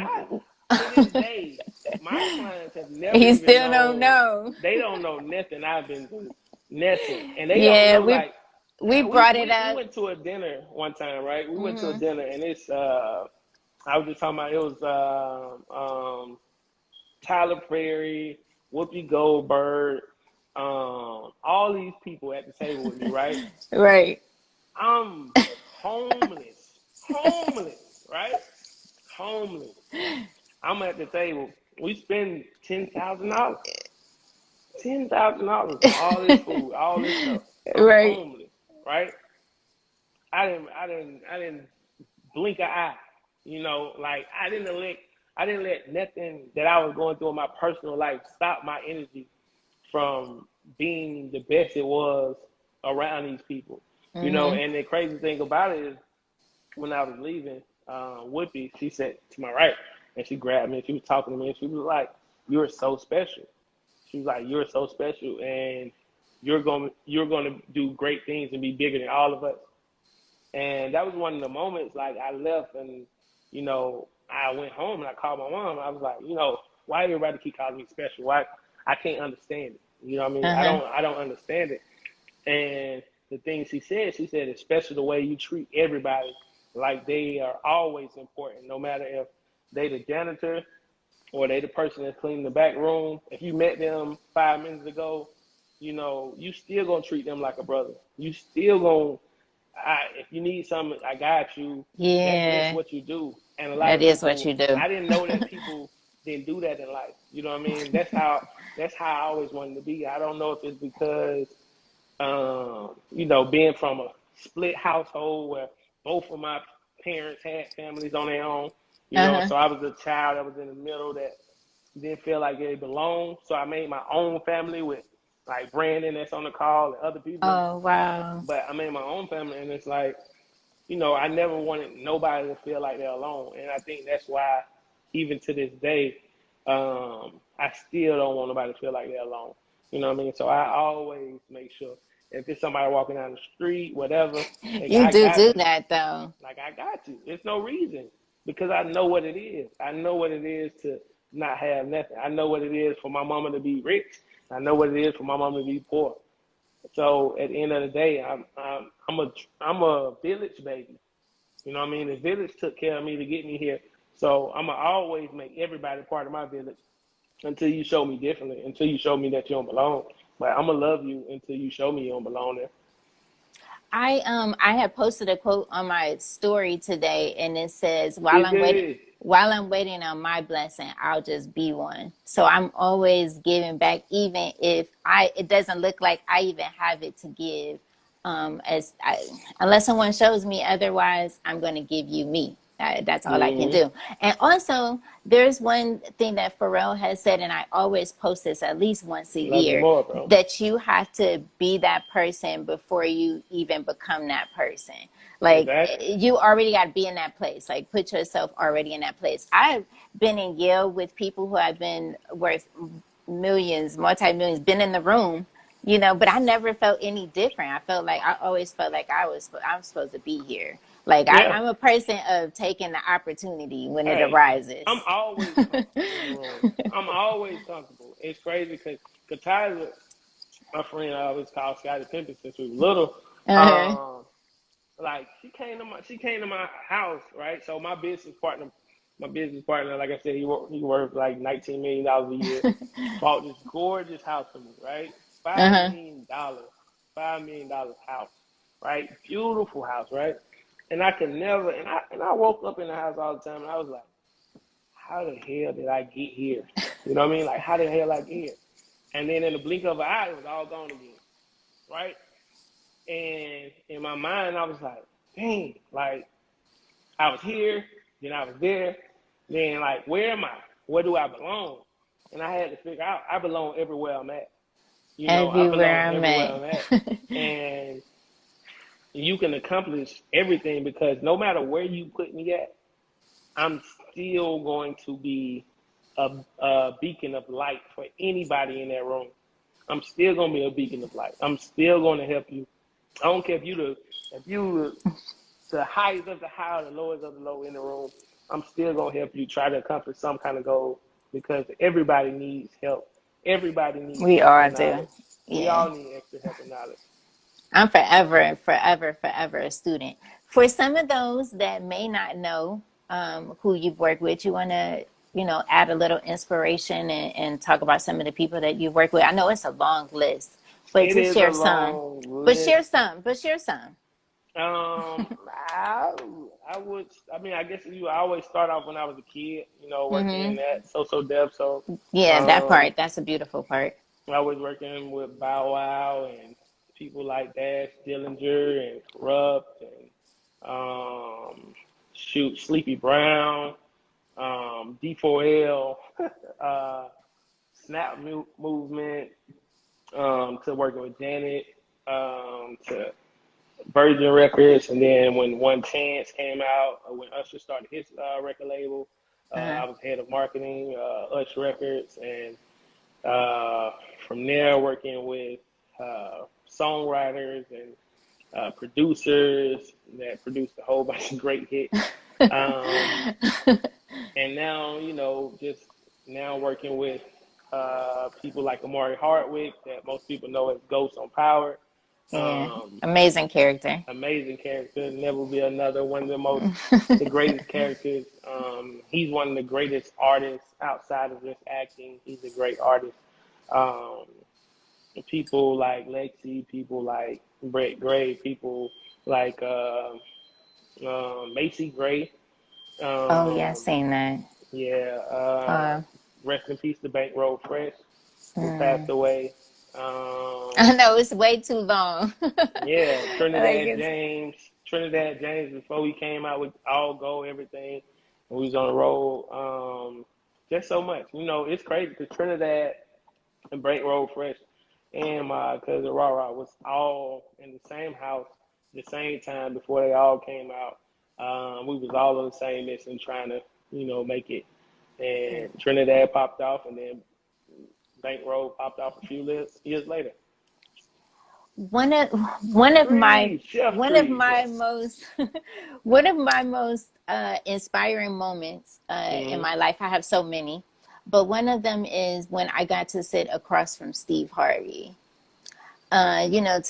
to this day, my clients have never He still don't know. They don't know nothing I've been through. Nothing. And they don't know, we brought it up. We went to a dinner one time, right? We went to a dinner, and it's I was just talking about, it was Tyler Perry, Whoopi Goldberg, all these people at the table with me, right? Right. I'm homeless, right? Homeless. I'm at the table. We spend $10,000. $10,000 on all this food, all this stuff. I'm homeless, right? I didn't blink an eye. You know, like I didn't let nothing that I was going through in my personal life stop my energy from being the best it was around these people. You know, and the crazy thing about it is, when I was leaving, Whoopi, she sat to my right, and she grabbed me, and she was talking to me, and she was like, "You're so special." She was like, "You're so special, and you're gonna do great things and be bigger than all of us." And that was one of the moments, like, I left, and you know, I went home and I called my mom. I was like, you know, why everybody keep calling me special? Why? I can't understand it. You know what I mean? I don't understand it. And the thing she said, it's special the way you treat everybody like they are always important, no matter if they the janitor or they the person that's cleaning the back room. If you met them 5 minutes ago, you know, you still gonna treat them like a brother. You still gonna, if you need something, I got you. Yeah. That's what you do. And a lot that is what you do. I didn't know that people didn't do that in life. You know what I mean? That's how I always wanted to be. I don't know if it's because, you know, being from a split household where both of my parents had families on their own, you know, so I was a child that was in the middle that didn't feel like they belonged. So I made my own family with, like, Brandon that's on the call and other people. Oh, wow. But I made my own family, and it's like, you know, I never wanted nobody to feel like they're alone. And I think that's why, even to this day, I still don't want nobody to feel like they're alone. You know what I mean? So I always make sure if it's somebody walking down the street, whatever, nigga, You I got do you. that though. Like I got you. There's no reason because I know what it is. I know what it is to not have nothing. I know what it is for my mama to be rich. I know what it is for my mama to be poor. So at the end of the day, I'm a village baby. You know what I mean? The village took care of me to get me here. So I'm going to always make everybody part of my village until you show me differently, until you show me that you don't belong. But I'm going to love you until you show me you don't belong there. I had posted a quote on my story today, and it says, You did. while I'm waiting on my blessing, I'll just be one." So I'm always giving back, even if it doesn't look like I even have it to give. Unless someone shows me otherwise, I'm going to give you me. That's all I can Mm-hmm. do. And also, there's one thing that Pharrell has said, and I always post this at least once a Love you year, more, bro. that you have to be that person before you even become that person. Like, Exactly. you already got to be in that place. Like, put yourself already in that place. I've been in Yale with people who have been worth millions, multi-millions, been in the room, but I never felt any different. I always felt like I'm supposed to be here. Like, Yeah. I'm a person of taking the opportunity when it Hey, I'm arises. always comfortable in the room. I'm always comfortable. It's crazy because Tyler, my friend, I always call Scotty Pimpin since we were little. Uh-huh. Um, like she came to my house, right? So my business partner, like I said, he worth like $19 million a year. Bought this gorgeous house for me, right? Five Uh-huh. million dollars, $5 million house, right? Beautiful house, right? And I could never, and I woke up in the house all the time, and I was like, how the hell did I get here? You know what I mean? Like, how the hell I get here? And then in the blink of an eye, it was all gone again, right? And in my mind, I was like, dang, like I was here, then I was there, then like, where am I? Where do I belong? And I had to figure out I belong everywhere I'm at. I Everywhere belong I'm everywhere I'm at. at. And you can accomplish everything because no matter where you put me at, I'm still going to be a beacon of light for anybody in that room. I'm still gonna be a beacon of light. I'm still gonna help you. I don't care if you the highest of the high or the lowest of the low in the room. I'm still gonna help you try to accomplish some kind of goal because everybody needs help. Everybody needs We extra all do. knowledge. We Yeah. all need extra help and knowledge. I'm forever, forever, forever a student. For some of those that may not know who you've worked with, you want to, add a little inspiration and talk about some of the people that you've worked with. I know it's a long list, but It just is a share some. long But list. share some. But share some. I, I would. I mean, I guess you always start off when I was a kid. Working in Hmm. that so dev. So, Yeah, that um, part. That's a beautiful part. I was working with Bow Wow and people like Dash Dillinger and Corrupt and shoot Sleepy Brown, D4L, uh, Snap Movement, to working with Janet, to Virgin Records, and then when One Chance came out, when Usher started his record label, Uh-huh. I was head of marketing, Usher Records, and uh, from there working with songwriters and producers that produced a whole bunch of great hits. Um, and now, just now working with people like Amari Hardwick, that most people know as Ghost on Power. Yeah. Um, Amazing character. Amazing character, never be another. One of the greatest characters. He's one of the greatest artists outside of just acting. He's a great artist. Um, People like Lexi, people like Brett Gray, people like Macy Gray. Oh, yeah, Um, seen that. yeah, Uh, rest in peace to Bankroll Fresh, who passed mm. away. I Um, know it's way too long. yeah, Like it's Trinidad James before we came out with All Go Everything, and we was on the road. Just so much, it's crazy because Trinidad and Bankroll Fresh and my cousin Rara was all in the same house the same time before they all came out. We was all on the same mission trying to, make it. And Trinidad popped off, and then bankroll popped off a few years later. one of one of my Trees, chef one of trees. my most one of my most inspiring moments in Mm-hmm. my life. I have so many, but one of them is when I got to sit across from Steve Harvey. You know,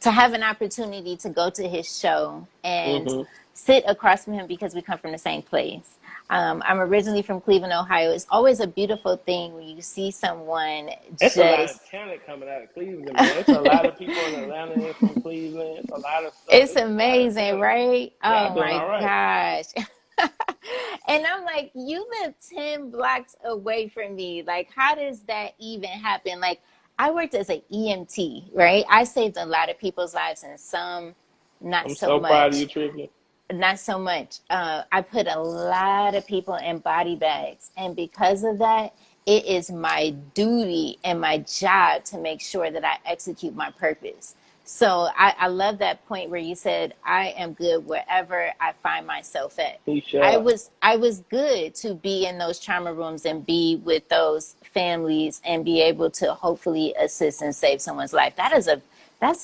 to have an opportunity to go to his show and Mm-hmm. sit across from him because we come from the same place. I'm originally from Cleveland, Ohio. It's always a beautiful thing when you see someone It's a lot of just. talent coming out of Cleveland, man. It's a lot of people in Atlanta and from Cleveland. It's a lot of stuff. It's It's a lot of amazing, talent. right? Y'all Oh doing my all right. gosh. And I'm like, you live 10 blocks away from me. Like, how does that even happen? Like, I worked as an EMT, right? I saved a lot of people's lives and some not I'm so so proud of you, much. Trivia. Not so much. I put a lot of people in body bags. And because of that, it is my duty and my job to make sure that I execute my purpose. So I love that point where you said, I am good wherever I find myself at. Keisha. I was good to be in those trauma rooms and be with those families and be able to hopefully assist and save someone's life. That's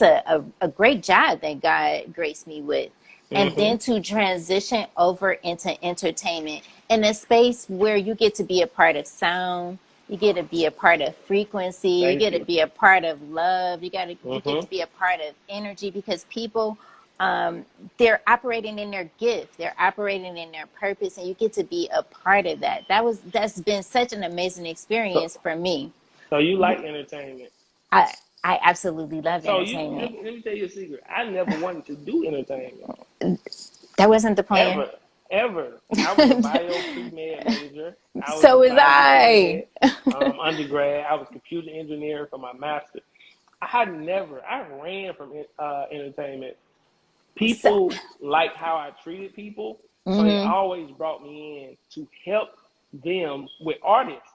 a great job that God graced me with. And Mm-hmm. then to transition over into entertainment in a space where you get to be a part of sound, you get to be a part of frequency, you Thank get to you. be a part of love, you get Mm-hmm. to be a part of energy because people they're operating in their gift, they're operating in their purpose, and you get to be a part of that. That's been such an amazing So, experience for me. so you like entertainment. I I absolutely love So you let entertainment. me, let me tell you a secret. I never wanted to do entertainment. That wasn't the plan. Ever. Ever. I was a bio pre-med major. I was a So was bio I. pre-med undergrad. I was computer engineer for my master. I ran from entertainment. So, People like how I treated people, so they mhm. always brought me in to help them with artists.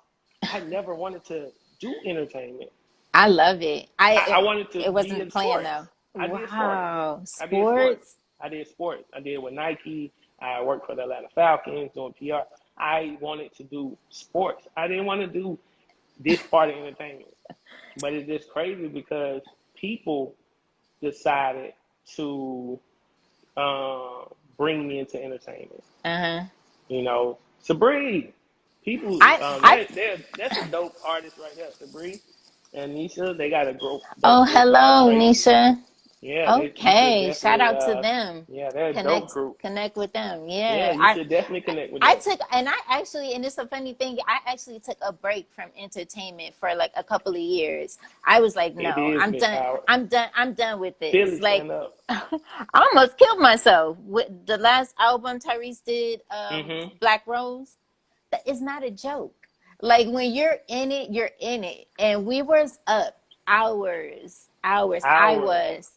I never wanted to do entertainment. I love it. I wanted to It be wasn't the in plan sports. though. I did sports. Wow, I did sports. sports. I did sports. I did with Nike. I worked for the Atlanta Falcons doing PR. I wanted to do sports. I didn't want to do this part of entertainment. But it's just crazy because people decided to uh, bring me into entertainment. Uh huh. You know, Sabree. People, I. that's a dope artist right there. Sabree and Nisha, they got a Oh, dope group called hello, Tracy. Nisha. Yeah, you should Okay, shout definitely, out to them. yeah, they're a dope group. Connect with them. Yeah, Yeah, you should definitely connect with I them. took, and I actually, and it's a funny thing, I actually took a break from entertainment for like a couple of years. I was like, It no, is I'm Miss done. Howard. I'm done with this. Philly, Like, stand up. I almost killed myself with the last album Tyrese did, Mm-hmm. Black Rose. That is not a joke. Like when you're in it, you're in it. And we was up hours. Hours, hours.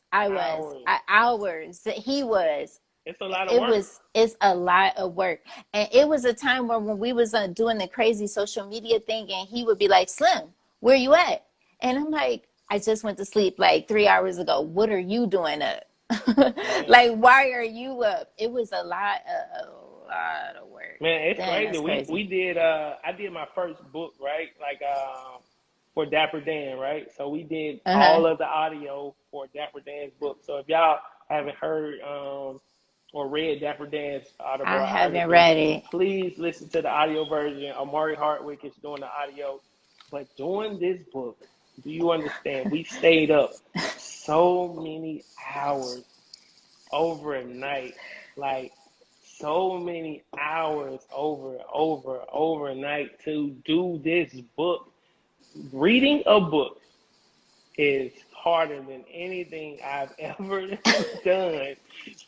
Hours. He was. It's a lot of work. It's a lot of work. And it was a time where when we was doing the crazy social media thing, and he would be like, Slim, where you at? And I'm like, I just went to sleep like 3 hours ago. What are you doing up? Man, Like, why are you up? It was a lot of work. man, it's Dang, crazy. that's crazy. We did. I did my first book, right? Like for Dapper Dan, right? So we did Uh-huh. all of the audio for Dapper Dan's book. So if y'all haven't heard or read Dapper Dan's I haven't autobiography, read it. please listen to the audio version. Amari Hardwick is doing the audio. But doing this book, do you understand? We stayed up so many hours overnight, like so many hours overnight to do this book. Reading a book is harder than anything I've ever done.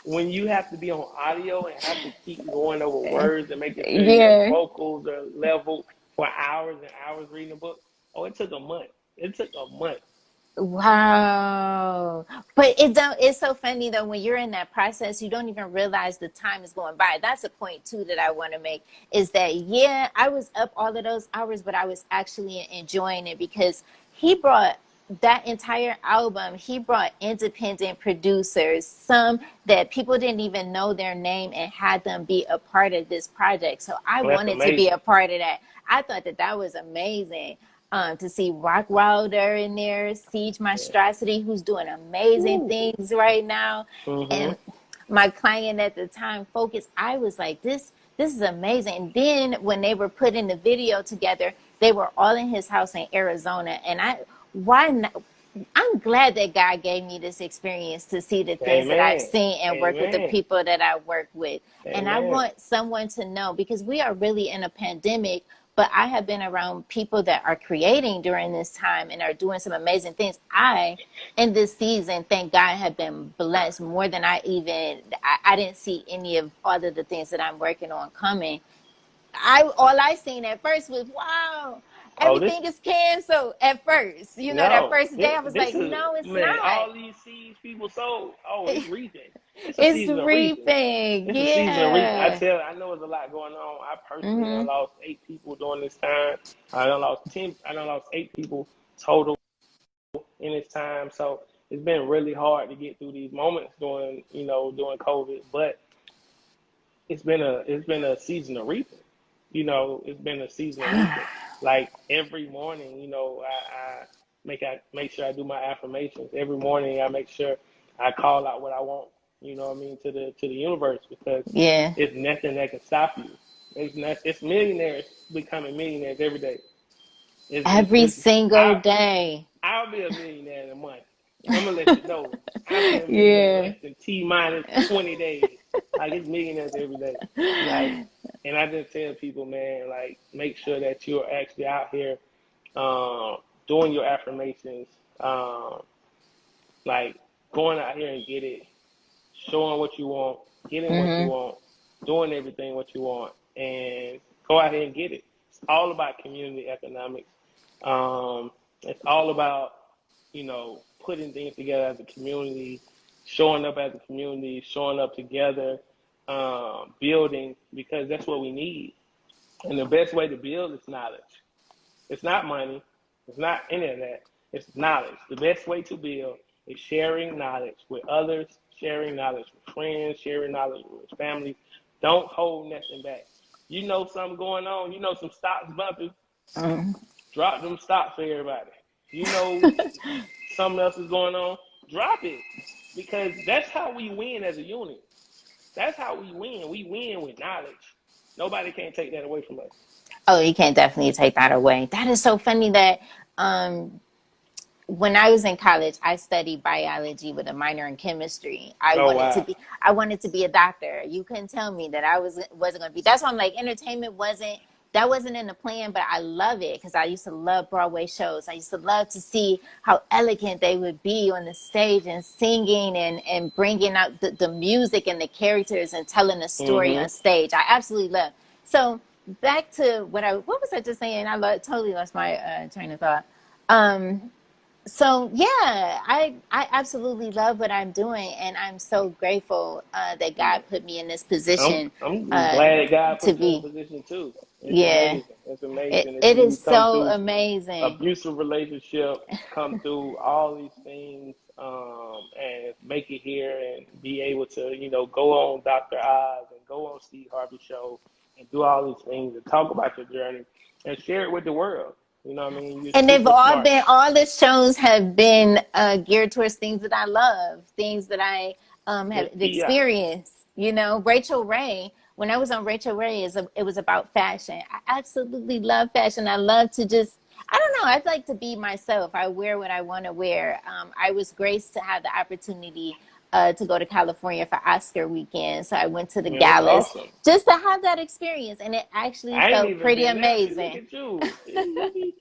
When you have to be on audio and have to keep going over words and making sure your Yeah. vocals are level for hours and hours reading a book. Oh, it took a month. It took a month. Wow. But it's so funny though, when you're in that process, you don't even realize the time is going by. That's a point too that I want to make is that yeah, I was up all of those hours, but I was actually enjoying it because he brought that entire album, he brought independent producers, some that people didn't even know their name, and had them be a part of this project. So I Well, that's wanted to be amazing. a part of that. I thought that that was amazing. To see Rock Wilder in there, Siege Yeah. Monstrosity, who's doing amazing Woo. things right now. Mhm. And my client at the time, Focus, I was like, this is amazing. And then when they were putting the video together, they were all in his house in Arizona. And why not? I'm glad that God gave me this experience to see the things that I've Amen. seen and work with the Amen. people that I work with. And I Amen. want someone to know, because we are really in a pandemic, but I have been around people that are creating during this time and are doing some amazing things. In this season, thank God, have been blessed more than I didn't see any of all of the things that I'm working on coming. All I seen at first was, wow, Oh, this everything is canceled at first. You know, that no. first day I was This like, is, no, it's man. not. All these seeds people sowed. Oh, it's reaping. It's a It's season of reaping. reaping. It's a season of reaping. Yeah. I know there's a lot going on. I personally done Mm-hmm. lost 8 people during this time. I done lost 10. I done lost 8 people total in this time. So it's been really hard to get through these moments during COVID. But it's been a season of reaping. It's been a season of reaping. Like every morning, I make sure I do my affirmations. Every morning I make sure I call out what I want, to the universe, because Yeah. it's nothing that can stop you. It's millionaires becoming millionaires every day. Every single I day. I'll be a millionaire in a month. I'm gonna let you know. I'll be a millionaire in Yeah. less than T-20 days. Like, it's millionaires every day. Like, and I just tell people, man, like, make sure that you're actually out here, doing your affirmations, um, like going out here and get it, showing what you want, getting what you Mm-hmm. want, doing everything what you want, and go out here and get it. It's all about community economics. It's all about, putting things together as a community, showing up as a community, showing up together, building, because that's what we need. And the best way to build is knowledge. It's not money. It's not any of that. It's knowledge. The best way to build is sharing knowledge with others, sharing knowledge with friends, sharing knowledge with family. Don't hold nothing back. You know something going on. You know some stocks bumping. Mm-hmm. Drop them stocks for everybody. You know something else is going on. Drop it, because that's how we win as a unit. That's how we win. We win with knowledge. Nobody can take that away from us. Oh, you can't definitely take that away. That is so funny that um, when I was in college, I studied biology with a minor in chemistry. Oh, wow. I wanted to be a doctor. You couldn't tell me that I wasn't going to be. That's why I'm like, entertainment wasn't in the plan, but I love it because I used to love Broadway shows. I used to love to see how elegant they would be on the stage and singing and bringing out the music and the characters and telling a story Mm-hmm. on stage. I absolutely love. So back to what was I just saying? Totally lost my train of thought. Um, so yeah, I absolutely love what I'm doing, and I'm so grateful that God put me in this position I'm uh, glad God to put you in a be. position too. It's Yeah, amazing. It's amazing to it see is you come so through amazing. abusive relationship, come through all these things, and make it here and be able to, go on Dr. Oz and go on Steve Harvey show and do all these things and talk about your journey and share it with the world. You know what I mean? You're And they've super smart. all the shows have been geared towards things that I love, things that I have Yeah. experienced. You know, Rachel Ray, when I was on Rachel Ray, it was about fashion. I absolutely love fashion. I love to I don't know, I'd like to be myself. I wear what I want to wear. I was graced to have the opportunity to go to California for Oscar weekend. So I went to the Yeah, that's galas awesome. just to have that experience. And it actually I ain't felt even pretty been there. See, look amazing. at you. See,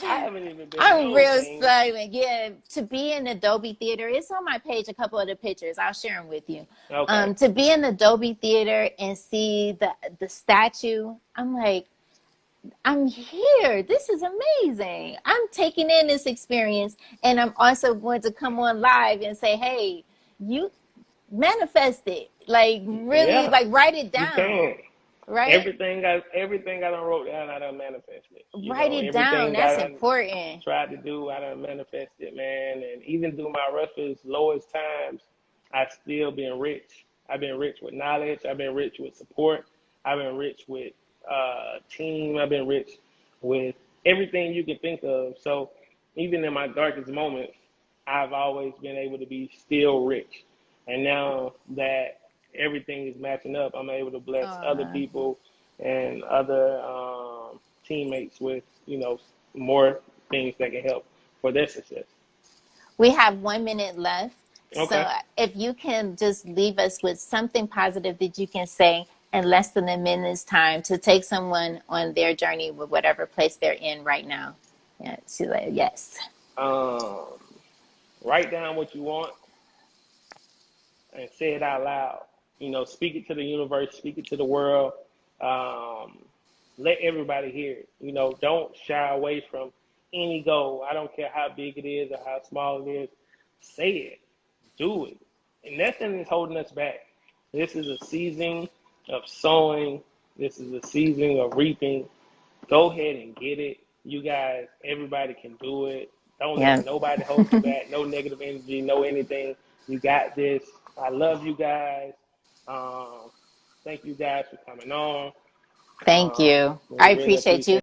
I haven't even been to I'm those real things. silent. Yeah, to be in the Dolby Theater, it's on my page. A couple of the pictures, I'll share them with you. Okay. To be in the Dolby Theater and see the statue, I'm like, I'm here. This is amazing. I'm taking in this experience, and I'm also going to come on live and say, hey, you manifest it. Like really, Yeah, like write it you down. can. right? Everything I done wrote down, I done manifested. You Write know, it down. everything I That's done important. tried to do, I done manifested, man. And even through my roughest, lowest times, I still been rich. I've been rich with knowledge. I've been rich with support. I've been rich with team. I've been rich with everything you can think of. So even in my darkest moments, I've always been able to be still rich. And now that everything is matching up, I'm able to bless other Uh, people and other teammates with, more things that can help for their success. we have 1 minute left. So Okay. if you can just leave us with something positive that you can say in less than a minute's time to take someone on their journey with whatever place they're in right now. Yeah, she's like, yes. Um, Write down what you want and say it out loud. Speak it to the universe, speak it to the world. Um, Let everybody hear it. Don't shy away from any goal. I don't care how big it is or how small it is. Say it, do it. And nothing is holding us back. This is a season of sowing. This is a season of reaping. Go ahead and get it. You guys, everybody can do it. Don't let Yeah. nobody hold you back. No negative energy, no anything. You got this. I love you guys. Um, Thank you guys for coming on. Thank you. We I really appreciate appreciate you.